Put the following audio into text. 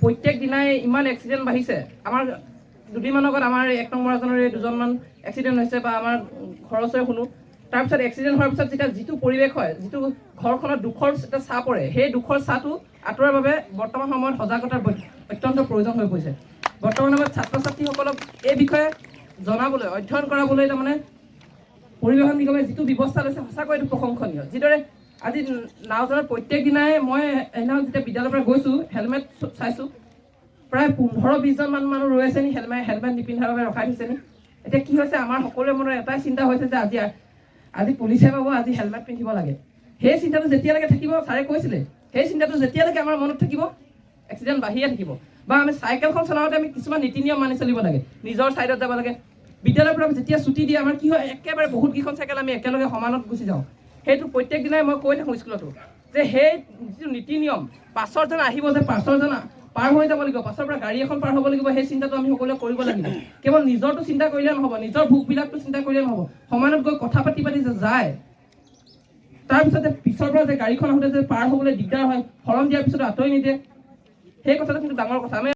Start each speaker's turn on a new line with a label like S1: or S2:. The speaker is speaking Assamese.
S1: প্ৰত্যেক দিনাই ইমান এক্সিডেণ্ট বাঢ়িছে। আমাৰ দুদিনমান আগত আমাৰ 1 নম্বৰ এজনৰে 2জনমান এক্সিডেণ্ট হৈছে বা আমাৰ ঘৰৰ ওচৰে শুনো। তাৰপিছত এক্সিডেণ্ট হোৱাৰ পিছত যেতিয়া যিটো পৰিৱেশ হয়, যিটো ঘৰখনত দুখৰ এটা চাহ পৰে, সেই দুখৰ চাহটো আঁতৰাৰ বাবে বৰ্তমান সময়ত সজাগতাৰ অত্যন্ত প্ৰয়োজন হৈ পৰিছে। বৰ্তমান সময়ত ছাত্ৰ ছাত্ৰীসকলক এই বিষয়ে জনাবলৈ, অধ্যয়ন কৰাবলৈ তাৰমানে পৰিবহণ নিগমে যিটো ব্যৱস্থা লৈছে সঁচাকৈ এইটো প্ৰশংসনীয়। যিদৰে আজি নাওজনত প্ৰত্যেক দিনাই মই সেইদিনাখন যেতিয়া বিদ্যালয়ৰ পৰা গৈছোঁ, হেলমেট চাইছোঁ, প্ৰায় 15-20জনমান মানুহ ৰৈ আছে নি হেলমেট নিপিন্ধাৰ বাবে ৰখাই দিছে নি। এতিয়া কি হৈছে, আমাৰ সকলোৰে মনত এটাই চিন্তা হৈছে যে আজি পুলিচে পাব, আজি হেলমেট পিন্ধিব লাগে। সেই চিন্তাটো যেতিয়ালৈকে থাকিব, ছাৰে কৈছিলে, সেই চিন্তাটো যেতিয়ালৈকে আমাৰ মনত থাকিব, এক্সিডেণ্ট বাঢ়িয়ে থাকিব। বা আমি চাইকেলখন চলাওঁতে আমি কিছুমান নীতি নিয়ম মানি চলিব লাগে, নিজৰ ছাইডত যাব লাগে। বিদ্যালয়ৰ পৰা যেতিয়া ছুটি দিয়ে, আমাৰ কি হয়, একেবাৰে বহুতকেইখন চাইকেল আমি একেলগে সমানত গুচি যাওঁ। সেইটো প্ৰত্যেক দিনাই মই কৈ থাকোঁ স্কুলতো, যে সেই যিটো নীতি নিয়ম, পাছৰজন আহিব, যে পাছৰজন পাৰ হৈ যাব লাগিব, পাছৰ পৰা গাড়ী এখন পাৰ হ'ব লাগিব, সেই চিন্তাটো আমি সকলোৱে কৰিব লাগিব। কেৱল নিজৰটো চিন্তা কৰিলে নহ'ব, নিজৰ ভোকবিলাকটো চিন্তা কৰিলে নহ'ব, সমানত গৈ কথা পাতি যে যায়, তাৰপিছতে পিছৰ পৰা যে গাড়ীখন আহোঁতে যে পাৰ হ'বলৈ দিগদাৰ হয়, হৰণ দিয়াৰ পিছতো আঁতৰি নিদিয়ে, সেই কথাটো কিন্তু ডাঙৰ কথা।